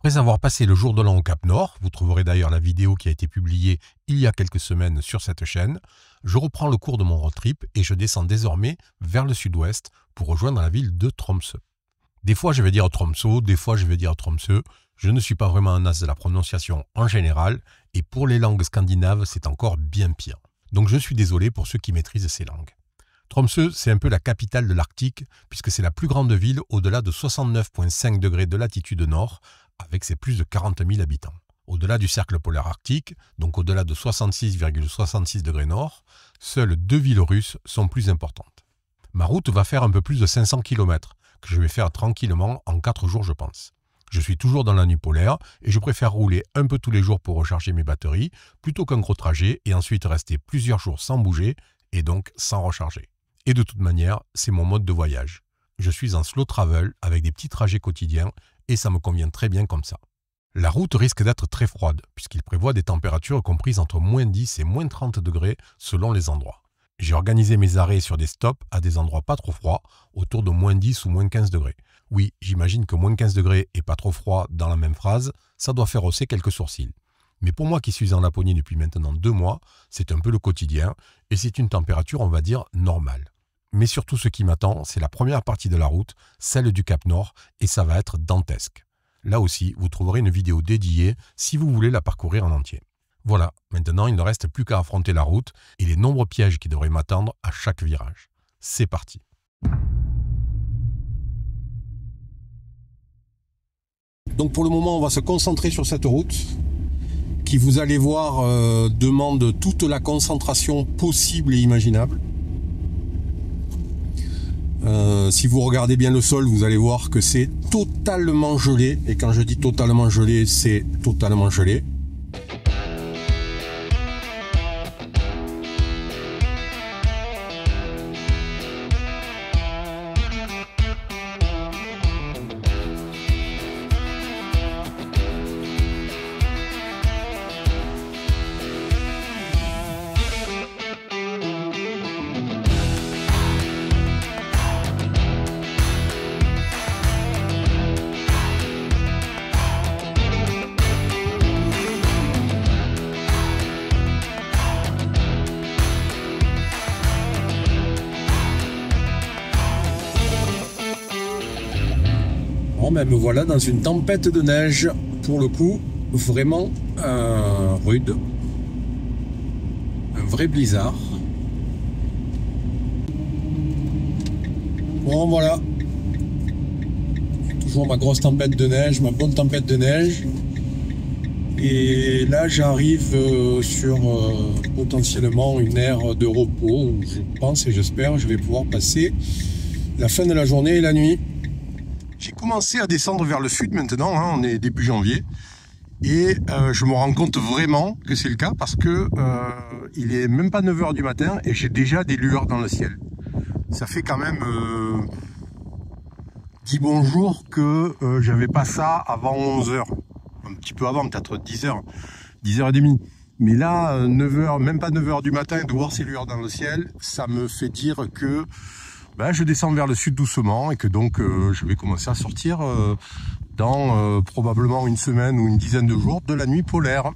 Après avoir passé le jour de l'an au Cap Nord, vous trouverez d'ailleurs la vidéo qui a été publiée il y a quelques semaines sur cette chaîne, je reprends le cours de mon road trip et je descends désormais vers le sud-ouest pour rejoindre la ville de Tromsø. Des fois je vais dire Tromsø, des fois je vais dire Tromsø, je ne suis pas vraiment un as de la prononciation en général et pour les langues scandinaves c'est encore bien pire. Donc je suis désolé pour ceux qui maîtrisent ces langues. Tromsø, c'est un peu la capitale de l'Arctique puisque c'est la plus grande ville au-delà de 69,5 degrés de latitude nord avec ses plus de 40 000 habitants. Au-delà du cercle polaire arctique, donc au-delà de 66,66 degrés nord, seules 2 villes russes sont plus importantes. Ma route va faire un peu plus de 500 km, que je vais faire tranquillement en 4 jours je pense. Je suis toujours dans la nuit polaire et je préfère rouler un peu tous les jours pour recharger mes batteries plutôt qu'un gros trajet et ensuite rester plusieurs jours sans bouger et donc sans recharger. Et de toute manière, c'est mon mode de voyage. Je suis en slow travel avec des petits trajets quotidiens et ça me convient très bien comme ça. La route risque d'être très froide puisqu'il prévoit des températures comprises entre moins 10 et moins 30 degrés selon les endroits. J'ai organisé mes arrêts sur des stops à des endroits pas trop froids, autour de moins 10 ou moins 15 degrés. Oui, j'imagine que moins 15 degrés et pas trop froid dans la même phrase, ça doit faire hausser quelques sourcils. Mais pour moi qui suis en Laponie depuis maintenant 2 mois, c'est un peu le quotidien et c'est une température on va dire normale. Mais surtout ce qui m'attend, c'est la première partie de la route, celle du Cap Nord, et ça va être dantesque. Là aussi, vous trouverez une vidéo dédiée si vous voulez la parcourir en entier. Voilà, maintenant il ne reste plus qu'à affronter la route et les nombreux pièges qui devraient m'attendre à chaque virage. C'est parti. Donc pour le moment, on va se concentrer sur cette route qui, vous allez voir, demande toute la concentration possible et imaginable. Si vous regardez bien le sol, vous allez voir que c'est totalement gelé. Et quand je dis totalement gelé, c'est totalement gelé. Ben me voilà dans une tempête de neige, pour le coup, vraiment rude. Un vrai blizzard. Bon voilà. Toujours ma grosse tempête de neige, ma bonne tempête de neige. Et là j'arrive sur potentiellement une aire de repos où je pense et j'espère je vais pouvoir passer la fin de la journée et la nuit. J'ai commencé à descendre vers le sud maintenant, hein, on est début janvier, et je me rends compte vraiment que c'est le cas parce que il est même pas 9 h du matin et j'ai déjà des lueurs dans le ciel. Ça fait quand même 10 bons jours que j'avais pas ça avant 11 h, un petit peu avant, peut-être 10 h, 10h30. Mais là, 9 h, même pas 9 h du matin, de voir ces lueurs dans le ciel, ça me fait dire que je descends vers le sud doucement et que donc je vais commencer à sortir dans probablement une semaine ou une dizaine de jours de la nuit polaire.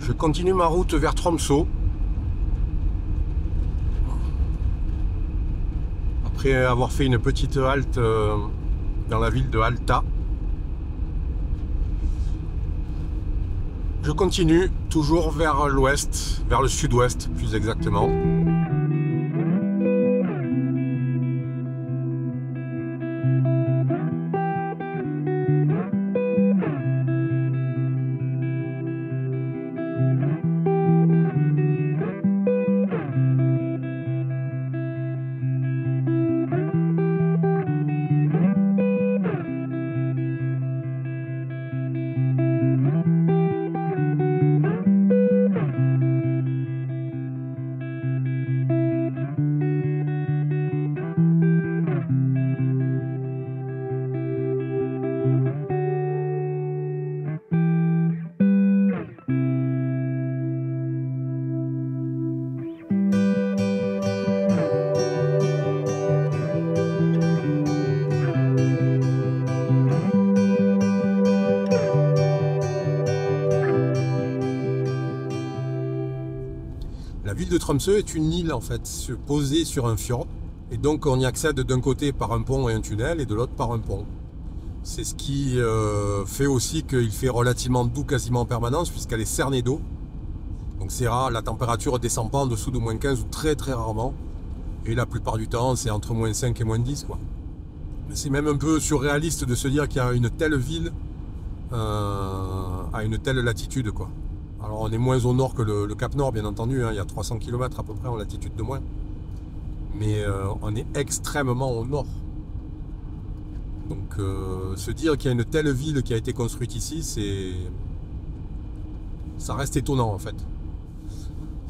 Je continue ma route vers Tromsø. Après avoir fait une petite halte dans la ville de Alta. Je continue toujours vers l'ouest, vers le sud-ouest plus exactement. de Tromsø est une île en fait, posée sur un fjord. Et donc on y accède d'un côté par un pont et un tunnel et de l'autre par un pont. C'est ce qui fait aussi qu'il fait relativement doux quasiment en permanence puisqu'elle est cernée d'eau. Donc c'est rare, la température ne descend pas en dessous de moins 15 ou très très rarement. Et la plupart du temps c'est entre moins 5 et moins 10 quoi. C'est même un peu surréaliste de se dire qu'il y a une telle ville à une telle latitude quoi. Alors on est moins au nord que le Cap Nord bien entendu, hein, il y a 300 km à peu près en latitude de moins. Mais on est extrêmement au nord. Donc se dire qu'il y a une telle ville qui a été construite ici, ça reste étonnant en fait.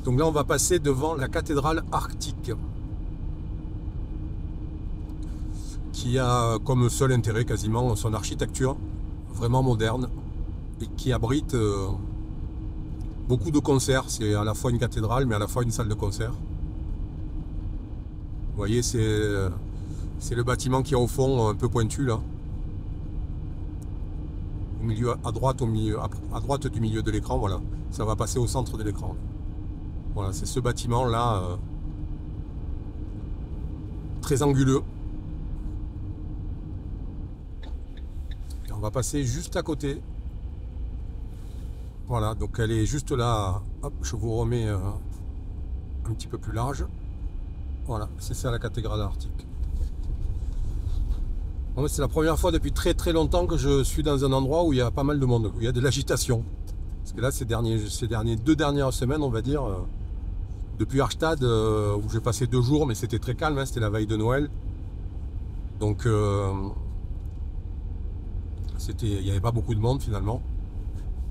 Donc là on va passer devant la cathédrale arctique, qui a comme seul intérêt quasiment son architecture, vraiment moderne, et qui abrite beaucoup de concerts. C'est à la fois une cathédrale mais à la fois une salle de concert. Vous voyez, c'est le bâtiment qui est au fond un peu pointu là. Au milieu, à droite du milieu de l'écran, voilà. Ça va passer au centre de l'écran. Voilà, c'est ce bâtiment là, très anguleux. Et on va passer juste à côté. Voilà, donc elle est juste là. Hop, je vous remets un petit peu plus large. Voilà, c'est ça la cathédrale arctique. Bon, c'est la première fois depuis très très longtemps que je suis dans un endroit où il y a pas mal de monde, où il y a de l'agitation. Parce que là, ces deux dernières semaines, on va dire, depuis Harstad, où j'ai passé 2 jours, mais c'était très calme, hein, c'était la veille de Noël. Donc, il n'y avait pas beaucoup de monde finalement.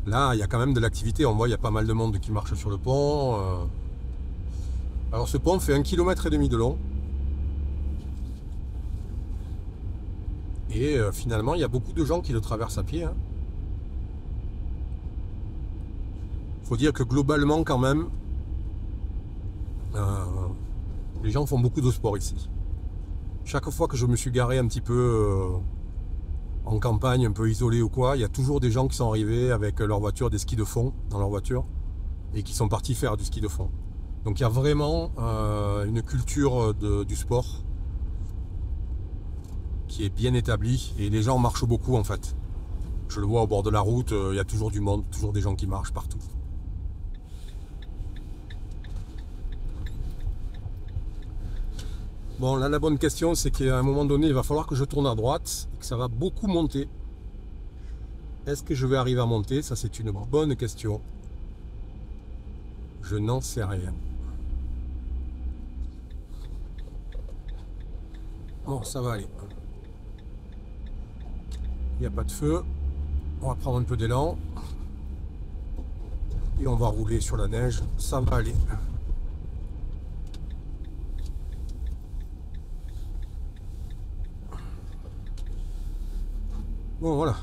Là, il y a quand même de l'activité. On voit, il y a pas mal de monde qui marche sur le pont. Alors, ce pont fait 1,5 km de long. Et finalement, il y a beaucoup de gens qui le traversent à pied. Faut dire que globalement, quand même, les gens font beaucoup de sport ici. Chaque fois que je me suis garé un petit peu en campagne, un peu isolé ou quoi, il y a toujours des gens qui sont arrivés avec leur voiture, des skis de fond dans leur voiture, et qui sont partis faire du ski de fond. Donc il y a vraiment une culture du sport qui est bien établie, et les gens marchent beaucoup en fait. Je le vois au bord de la route, il y a toujours du monde, toujours des gens qui marchent partout. Bon, là, la bonne question, c'est qu'à un moment donné, il va falloir que je tourne à droite et que ça va beaucoup monter. Est-ce que je vais arriver à monter? Ça, c'est une bonne question. Je n'en sais rien. Bon, ça va aller. Il n'y a pas de feu. On va prendre un peu d'élan. Et on va rouler sur la neige. Ça va aller. Bon, voilà.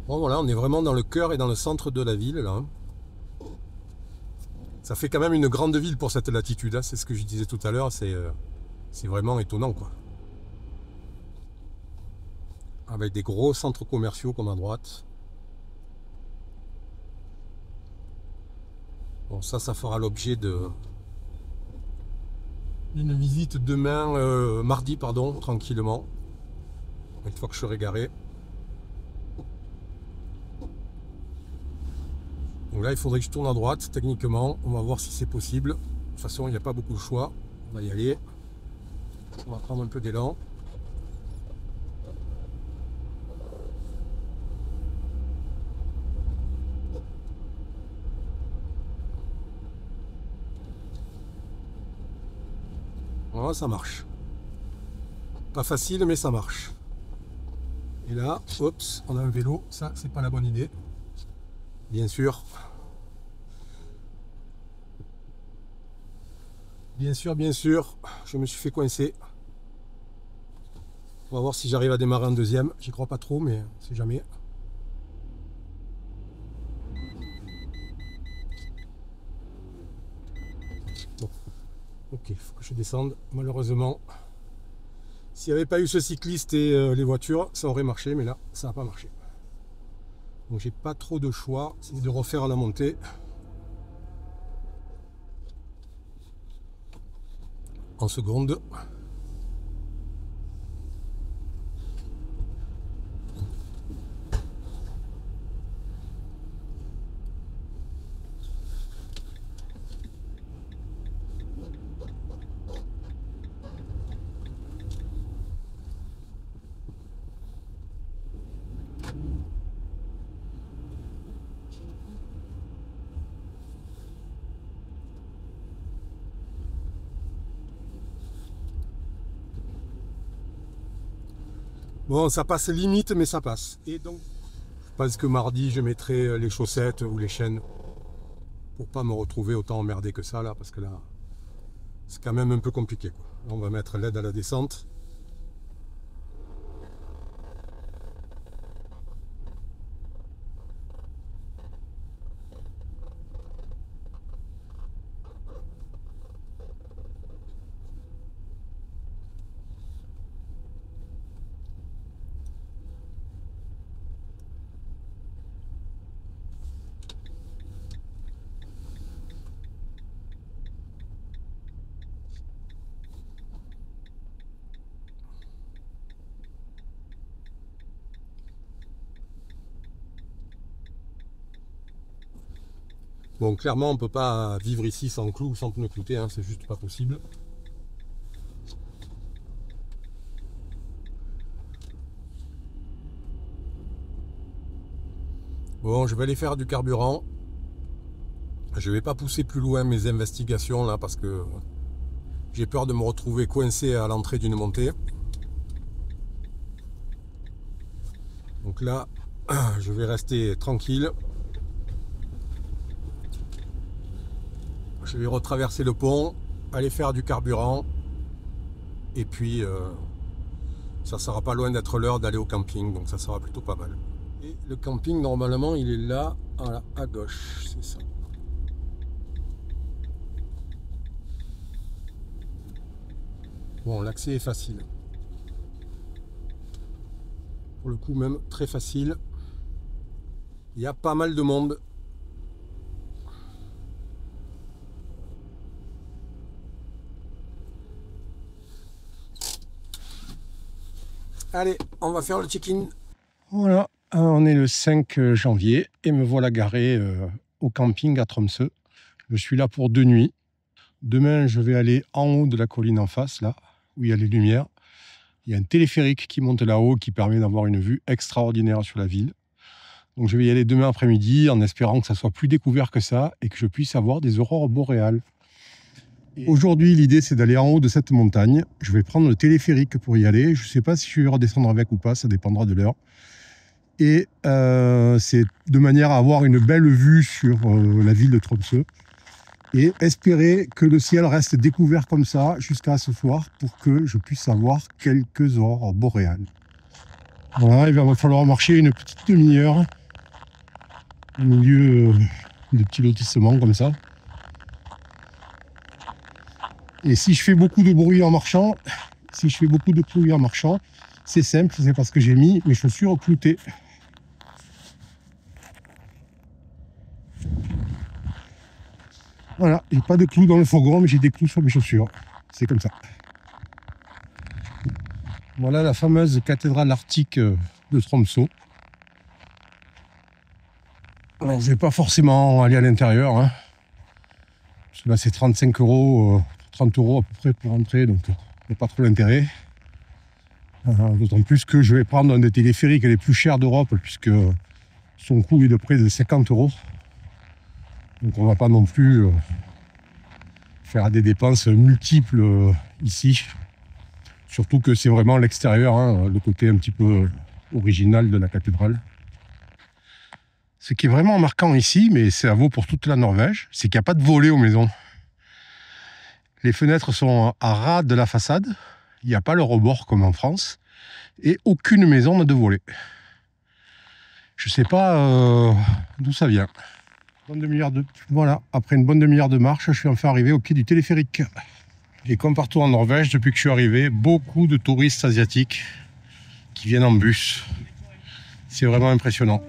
Bon, voilà, on est vraiment dans le cœur et dans le centre de la ville, là. Ça fait quand même une grande ville pour cette latitude, hein. C'est ce que je disais tout à l'heure, c'est vraiment étonnant, quoi. Avec des gros centres commerciaux comme à droite. Bon, ça fera l'objet d'une visite demain, mardi, pardon, tranquillement. Une fois que je serai garé. Donc là, il faudrait que je tourne à droite, techniquement. On va voir si c'est possible. De toute façon, il n'y a pas beaucoup de choix. On va y aller. On va prendre un peu d'élan. Voilà, ça marche. Pas facile, mais ça marche. Et là, oups, on a un vélo. Ça, c'est pas la bonne idée. Bien sûr. Bien sûr, je me suis fait coincer. On va voir si j'arrive à démarrer en deuxième. J'y crois pas trop, mais c'est jamais. Bon. Ok, il faut que je descende. Malheureusement, s'il n'y avait pas eu ce cycliste et les voitures, ça aurait marché, mais là, ça n'a pas marché. Donc j'ai pas trop de choix, c'est de refaire la montée. En seconde. Bon, ça passe limite, mais ça passe. Et donc, je pense que mardi, je mettrai les chaussettes ou les chaînes pour pas me retrouver autant emmerdé que ça, là, parce que là, c'est quand même un peu compliqué, quoi. Là, on va mettre l'aide à la descente. Bon, clairement, on peut pas vivre ici sans clous ou sans pneus cloutés, hein, c'est juste pas possible. Bon, je vais aller faire du carburant. Je vais pas pousser plus loin mes investigations là parce que j'ai peur de me retrouver coincé à l'entrée d'une montée. Donc là, je vais rester tranquille. Je vais retraverser le pont, aller faire du carburant. Et puis, ça sera pas loin d'être l'heure d'aller au camping, donc ça sera plutôt pas mal. Et le camping, normalement, il est là, voilà, à gauche, c'est ça. Bon, l'accès est facile. Pour le coup, même très facile. Il y a pas mal de monde. Allez, on va faire le check-in. Voilà, on est le 5 janvier et me voilà garé au camping à Tromsø. Je suis là pour 2 nuits. Demain, je vais aller en haut de la colline en face, là, où il y a les lumières. Il y a un téléphérique qui monte là-haut qui permet d'avoir une vue extraordinaire sur la ville. Donc je vais y aller demain après-midi en espérant que ça soit plus découvert que ça et que je puisse avoir des aurores boréales. Aujourd'hui, l'idée, c'est d'aller en haut de cette montagne. Je vais prendre le téléphérique pour y aller. Je ne sais pas si je vais redescendre avec ou pas, ça dépendra de l'heure. Et c'est de manière à avoir une belle vue sur la ville de Tromsø. Et espérer que le ciel reste découvert comme ça jusqu'à ce soir pour que je puisse avoir quelques aurores boréales. Voilà, il va falloir marcher une petite demi-heure au milieu de petits lotissements comme ça. Et si je fais beaucoup de bruit en marchant, c'est simple, c'est parce que j'ai mis mes chaussures cloutées. Voilà, j'ai pas de clous dans le fourgon, mais j'ai des clous sur mes chaussures. C'est comme ça. Voilà la fameuse cathédrale arctique de Tromsø. Alors, je vais pas forcément aller à l'intérieur, hein. Parce que là, c'est 35 €, 30 € à peu près pour entrer, donc il n'y a pas trop d'intérêt. D'autant plus que je vais prendre un des téléphériques les plus chers d'Europe, puisque son coût est de près de 50 €. Donc on ne va pas non plus faire des dépenses multiples ici. Surtout que c'est vraiment l'extérieur, hein, le côté un petit peu original de la cathédrale. Ce qui est vraiment marquant ici, mais ça vaut pour toute la Norvège, c'est qu'il n'y a pas de volets aux maisons. Les fenêtres sont à ras de la façade, il n'y a pas le rebord comme en France, et aucune maison n'a de volets. Je ne sais pas d'où ça vient. Voilà, après une bonne demi-heure de marche, je suis enfin arrivé au pied du téléphérique. Et comme partout en Norvège, depuis que je suis arrivé, beaucoup de touristes asiatiques qui viennent en bus. C'est vraiment impressionnant.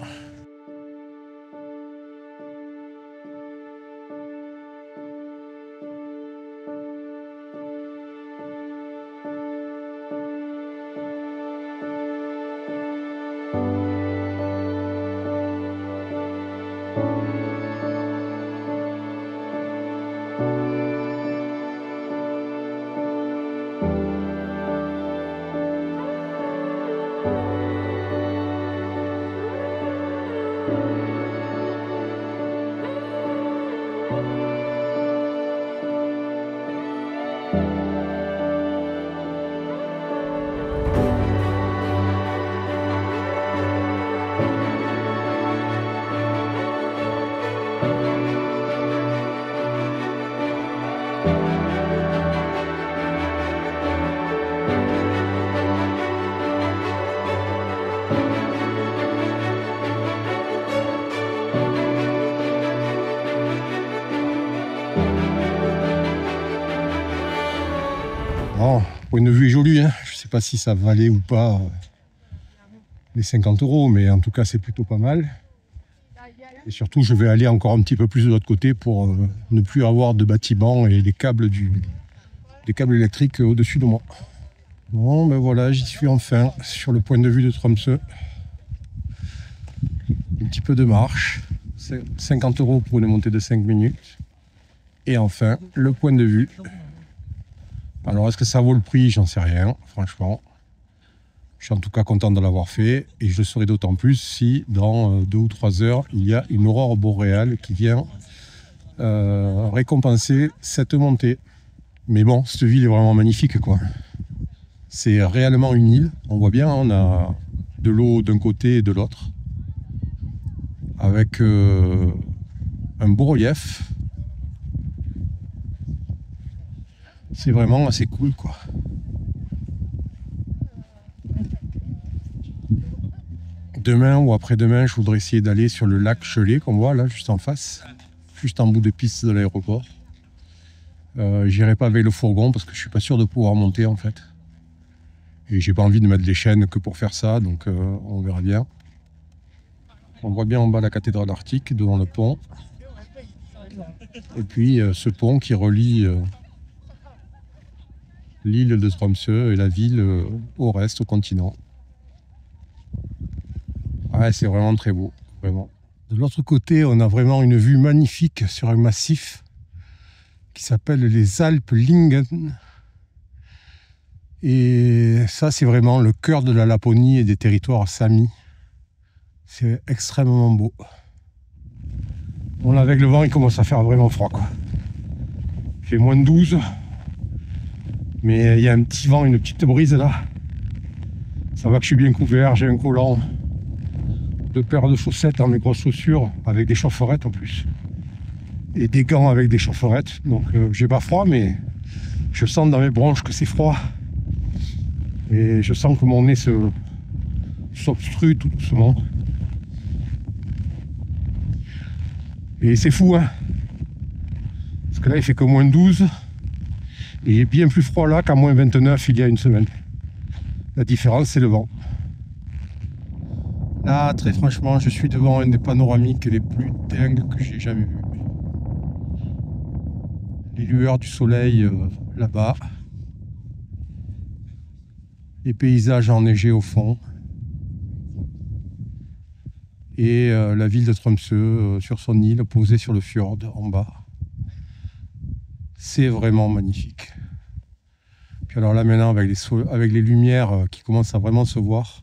point de vue est joli, hein. Je ne sais pas si ça valait ou pas les 50 €, mais en tout cas c'est plutôt pas mal. Et surtout je vais aller encore un petit peu plus de l'autre côté pour ne plus avoir de bâtiments et des câbles électriques au-dessus de moi. Bon ben voilà, j'y suis enfin sur le point de vue de Tromsø. Un petit peu de marche, 50 € pour une montée de 5 minutes. Et enfin, le point de vue. Alors, est-ce que ça vaut le prix? J'en sais rien, franchement. Je suis en tout cas content de l'avoir fait. Et je le serai d'autant plus si, dans 2 ou 3 heures, il y a une aurore boréale qui vient récompenser cette montée. Mais bon, cette ville est vraiment magnifique, quoi. C'est réellement une île. On voit bien, on a de l'eau d'un côté et de l'autre. Avec un beau relief. C'est vraiment assez cool, quoi. Demain ou après-demain, je voudrais essayer d'aller sur le lac Gelé qu'on voit là, juste en face, juste en bout de piste de l'aéroport. J'irai pas avec le fourgon parce que je suis pas sûr de pouvoir monter en fait. Et j'ai pas envie de mettre les chaînes que pour faire ça, donc on verra bien. On voit bien en bas la cathédrale arctique devant le pont. Et puis ce pont qui relie l'île de Tromsø et la ville au reste, au continent. Ouais, c'est vraiment très beau, vraiment. De l'autre côté, on a vraiment une vue magnifique sur un massif qui s'appelle les Alpes Lingen. Et ça, c'est vraiment le cœur de la Laponie et des territoires samis. C'est extrêmement beau. Bon, là, avec le vent, il commence à faire vraiment froid, quoi. Il fait moins de 12. Mais il y a un petit vent, une petite brise là. Ça va que je suis bien couvert, j'ai un collant, 2 paires de chaussettes dans mes grosses chaussures, avec des chaufferettes en plus. Et des gants avec des chaufferettes. Donc j'ai pas froid, mais je sens dans mes bronches que c'est froid. Et je sens que mon nez s'obstrue tout doucement. Et c'est fou, hein. Parce que là, il fait que moins 12. Et il est bien plus froid là qu'à moins 29 il y a une semaine. La différence, c'est le vent. Là, très franchement, je suis devant un des panoramiques les plus dingues que j'ai jamais vu. Les lueurs du soleil là-bas. Les paysages enneigés au fond. Et la ville de Tromsø sur son île, posée sur le fjord en bas. C'est vraiment magnifique. Puis alors là maintenant avec les lumières qui commencent à vraiment se voir,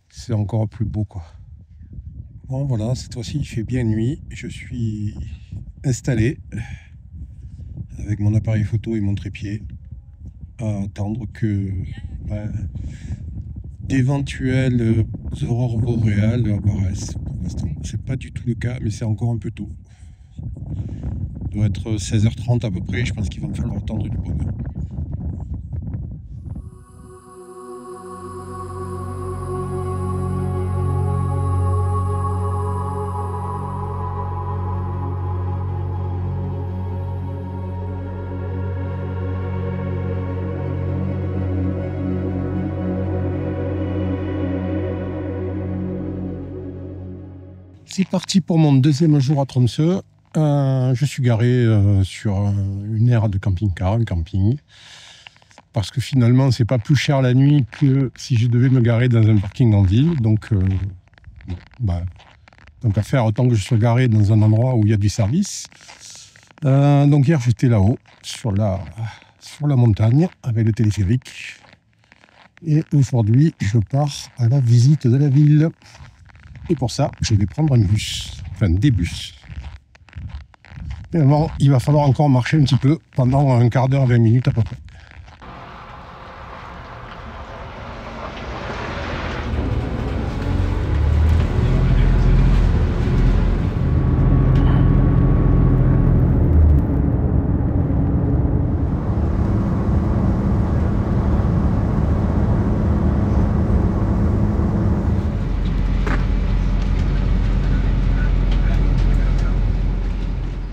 c'est encore plus beau, quoi. Bon voilà, cette fois-ci il fait bien nuit. Je suis installé avec mon appareil photo et mon trépied à attendre que d'éventuelles aurores boréales apparaissent. Pour l'instant, c'est pas du tout le cas, mais c'est encore un peu tôt. Il doit être 16h30 à peu près, je pense qu'il va me falloir attendre une bonne heure. C'est parti pour mon deuxième jour à Tromsø. Je suis garé sur une aire de camping-car, un camping. Parce que finalement, c'est pas plus cher la nuit que si je devais me garer dans un parking en ville. Donc à faire, autant que je sois garé dans un endroit où il y a du service. Donc hier, j'étais là-haut, sur la montagne, avec le téléphérique. Et aujourd'hui, je pars à la visite de la ville. Et pour ça, je vais prendre un bus, enfin des bus. Finalement, il va falloir encore marcher un petit peu pendant un quart d'heure, 20 minutes à peu près.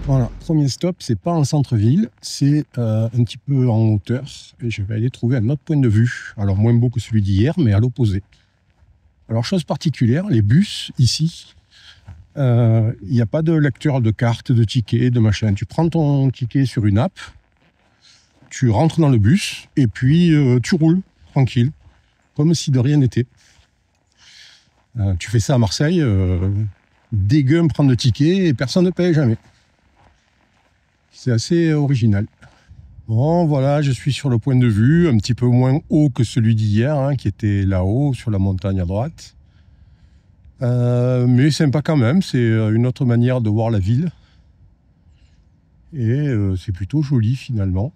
Voilà, premier stop, c'est pas en centre-ville, c'est un petit peu en hauteur. Et je vais aller trouver un autre point de vue. Alors moins beau que celui d'hier, mais à l'opposé. Alors chose particulière, les bus ici, il n'y a pas de lecteur de carte, de ticket, de machin. Tu prends ton ticket sur une app, tu rentres dans le bus et puis tu roules tranquille, comme si de rien n'était. Tu fais ça à Marseille, dégueule prendre le ticket et personne ne paye jamais. C'est assez original. Bon, voilà, je suis sur le point de vue, un petit peu moins haut que celui d'hier, hein, qui était là-haut, sur la montagne à droite. Mais sympa quand même, c'est une autre manière de voir la ville. Et c'est plutôt joli finalement.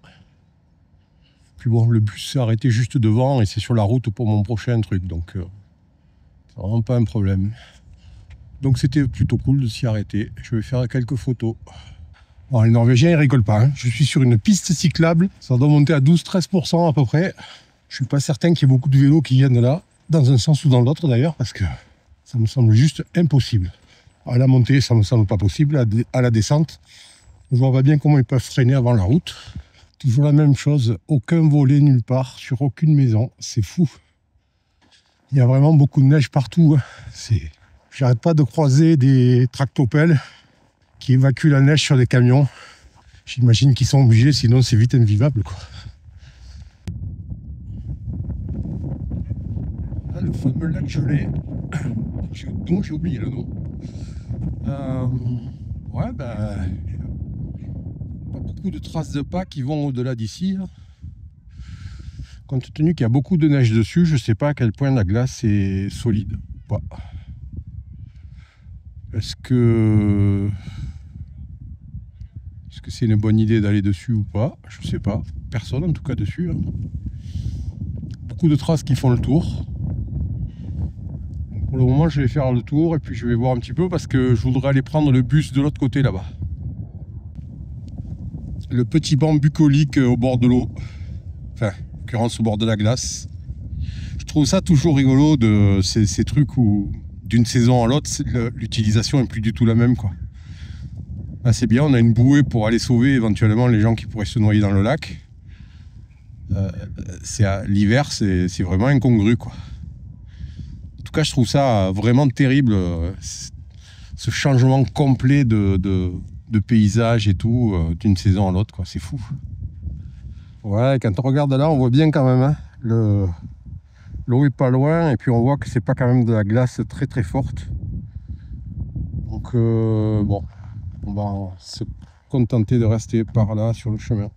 Puis bon, le bus s'est arrêté juste devant et c'est sur la route pour mon prochain truc, donc c'est vraiment pas un problème. Donc c'était plutôt cool de s'y arrêter. Je vais faire quelques photos. Bon, les Norvégiens, ils rigolent pas. Hein. Je suis sur une piste cyclable. Ça doit monter à 12-13% à peu près. Je suis pas certain qu'il y ait beaucoup de vélos qui viennent là, dans un sens ou dans l'autre d'ailleurs, parce que ça me semble juste impossible. À la montée, ça me semble pas possible. À la descente, je vois pas bien comment ils peuvent freiner avant la route. Toujours la même chose. Aucun volet nulle part, sur aucune maison. C'est fou. Il y a vraiment beaucoup de neige partout. Hein. J'arrête pas de croiser des tractopelles qui évacuent la neige sur des camions. J'imagine qu'ils sont obligés, sinon c'est vite invivable, quoi. Ah, le fameux lac gelé, dont j'ai oublié le nom. Ouais, pas beaucoup de traces de pas qui vont au-delà d'ici. Compte tenu qu'il y a beaucoup de neige dessus, je sais pas à quel point la glace est solide ou pas. Est-ce que c'est une bonne idée d'aller dessus ou pas? Je sais pas. Personne en tout cas dessus. Hein. Beaucoup de traces qui font le tour. Donc pour le moment, je vais faire le tour et puis je vais voir un petit peu parce que je voudrais aller prendre le bus de l'autre côté là-bas. Le petit banc bucolique au bord de l'eau. Enfin, en l'occurrence au bord de la glace. Je trouve ça toujours rigolo de ces trucs où d'une saison à l'autre, l'utilisation est plus du tout la même, quoi. Là, c'est bien, on a une bouée pour aller sauver éventuellement les gens qui pourraient se noyer dans le lac. L'hiver, c'est vraiment incongru, quoi. En tout cas, je trouve ça vraiment terrible, ce changement complet de paysage et tout, d'une saison à l'autre, quoi. C'est fou. Ouais, quand on regarde là, on voit bien quand même, hein, l'eau est pas loin et puis on voit que c'est pas quand même de la glace très très forte. Donc bon, on va se contenter de rester par là sur le chemin.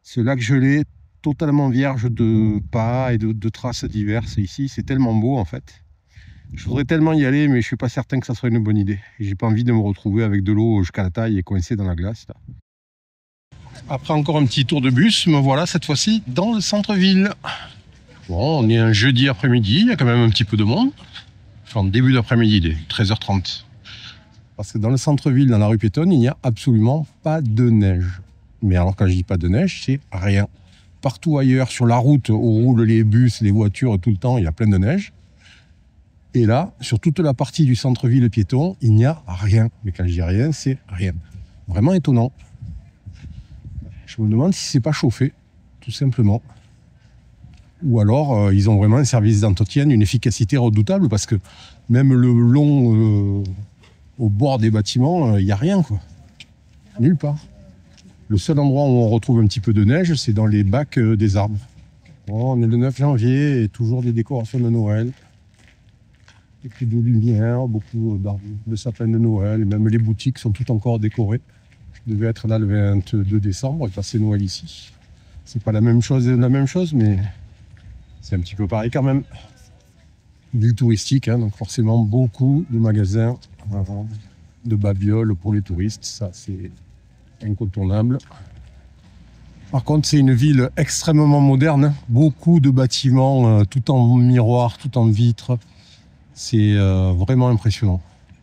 Ce lac gelé, totalement vierge de pas et de traces diverses ici, c'est tellement beau en fait. Je voudrais tellement y aller, mais je suis pas certain que ça soit une bonne idée. J'ai pas envie de me retrouver avec de l'eau jusqu'à la taille et coincé dans la glace là. Après encore un petit tour de bus, me voilà cette fois-ci dans le centre-ville. Bon, on est un jeudi après-midi, il y a quand même un petit peu de monde. Enfin, début d'après-midi, il est 13h30. Parce que dans le centre-ville, dans la rue piétonne, il n'y a absolument pas de neige. Mais alors quand je dis pas de neige, c'est rien. Partout ailleurs, sur la route où roulent les bus, les voitures tout le temps, il y a plein de neige. Et là, sur toute la partie du centre-ville piéton, il n'y a rien. Mais quand je dis rien, c'est rien. Vraiment étonnant. Je me demande si c'est pas chauffé, tout simplement. Ou alors, ils ont vraiment un service d'entretien, une efficacité redoutable, parce que même le long, au bord des bâtiments, il n'y a rien, quoi. Nulle part. Le seul endroit où on retrouve un petit peu de neige, c'est dans les bacs des arbres. Bon, on est le 9 janvier et toujours des décorations de Noël. Et puis de lumière, beaucoup d'arbres, de sapins de Noël, et même les boutiques sont toutes encore décorées. Je devais être là le 22 décembre et passer Noël ici. C'est pas la même chose, mais c'est un petit peu pareil quand même. Ville touristique, hein, donc forcément beaucoup de magasins de babioles pour les touristes, ça c'est incontournable. Par contre, c'est une ville extrêmement moderne, beaucoup de bâtiments tout en miroir, tout en vitre. C'est vraiment impressionnant.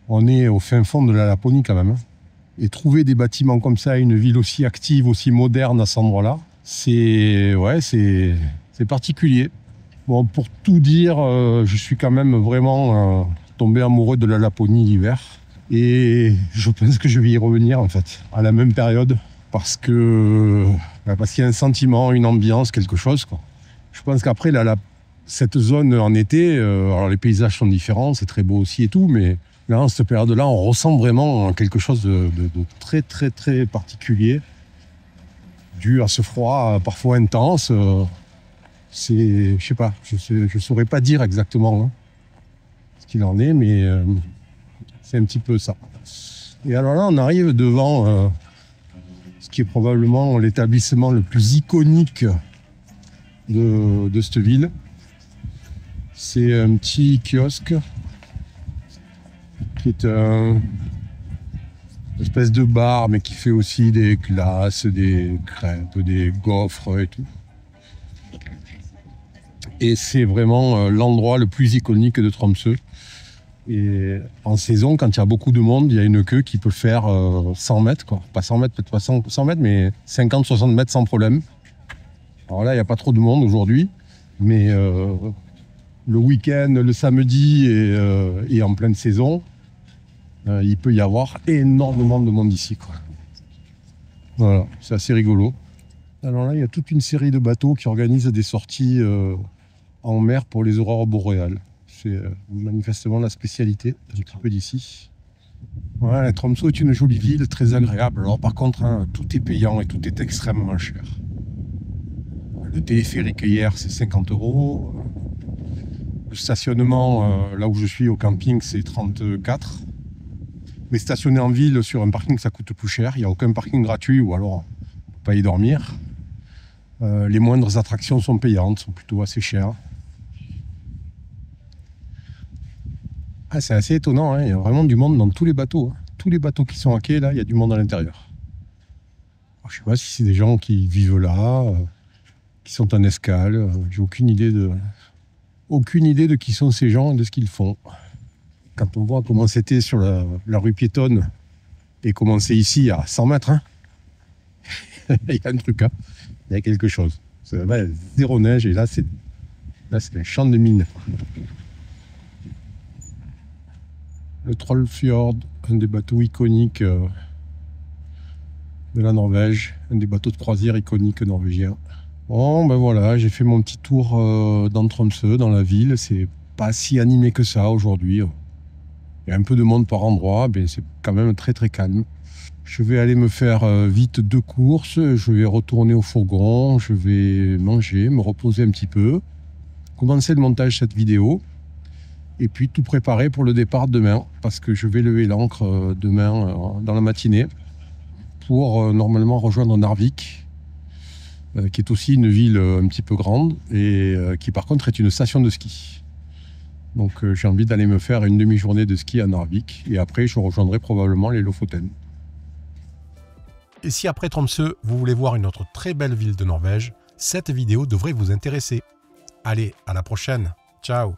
On est au fin fond de la Laponie quand même. Et trouver des bâtiments comme ça, une ville aussi active, aussi moderne à cet endroit-là, c'est particulier. Bon, pour tout dire, je suis quand même vraiment tombé amoureux de la Laponie l'hiver. Et je pense que je vais y revenir en fait, à la même période, parce qu'il y a un sentiment, une ambiance, quelque chose, quoi. Je pense qu'après, cette zone en été, alors les paysages sont différents, c'est très beau aussi et tout, mais là, en cette période-là, on ressent vraiment quelque chose de très, très, très particulier, dû à ce froid parfois intense. Je sais pas, je saurais pas dire exactement ce qu'il en est, mais c'est un petit peu ça. Et alors là, on arrive devant ce qui est probablement l'établissement le plus iconique de cette ville. C'est un petit kiosque qui est une espèce de bar, mais qui fait aussi des glaces, des crêpes, des gaufres et tout. Et c'est vraiment l'endroit le plus iconique de Tromsø. Et en saison, quand il y a beaucoup de monde, il y a une queue qui peut faire 100 mètres, quoi. Pas 100 mètres, peut-être pas 100 mètres, mais 50-60 mètres sans problème. Alors là, il n'y a pas trop de monde aujourd'hui, mais le week-end, le samedi et en pleine saison, il peut y avoir énormément de monde ici, quoi. Voilà, c'est assez rigolo. Alors là, il y a toute une série de bateaux qui organisent des sorties en mer pour les aurores boréales. C'est manifestement la spécialité un petit peu d'ici. Ouais, Tromsø est une jolie ville, très agréable. Alors par contre, tout est payant et tout est extrêmement cher. Le téléphérique hier, c'est 50 €. Le stationnement, là où je suis au camping, c'est 34. Mais stationner en ville sur un parking, ça coûte plus cher. Il n'y a aucun parking gratuit ou alors on ne peut pas y dormir. Les moindres attractions sont payantes, sont plutôt assez chères. Ah, c'est assez étonnant, hein. Il y a vraiment du monde dans tous les bateaux. Tous les bateaux qui sont à quai, là, il y a du monde à l'intérieur. Je ne sais pas si c'est des gens qui vivent là, qui sont en escale. J'ai aucune idée de qui sont ces gens et de ce qu'ils font. Quand on voit comment c'était sur la rue piétonne et comment c'est ici à 100 mètres, hein, il y a un truc, hein. Il y a quelque chose. Zéro neige et là c'est un champ de mine. Le Trollfjord, un des bateaux iconiques de la Norvège, un des bateaux de croisière iconiques norvégiens. Bon, ben voilà, j'ai fait mon petit tour dans Tromsø, dans la ville. C'est pas si animé que ça aujourd'hui. Il y a un peu de monde par endroit, mais c'est quand même très très calme. Je vais aller me faire vite 2 courses, je vais retourner au fourgon, je vais manger, me reposer un petit peu, commencer le montage de cette vidéo, et puis tout préparer pour le départ demain, parce que je vais lever l'ancre demain dans la matinée, pour normalement rejoindre Narvik, qui est aussi une ville un petit peu grande, et qui par contre est une station de ski. Donc j'ai envie d'aller me faire une demi-journée de ski à Narvik, et après je rejoindrai probablement les Lofoten. Et si après Tromsø, vous voulez voir une autre très belle ville de Norvège, cette vidéo devrait vous intéresser. Allez, à la prochaine. Ciao!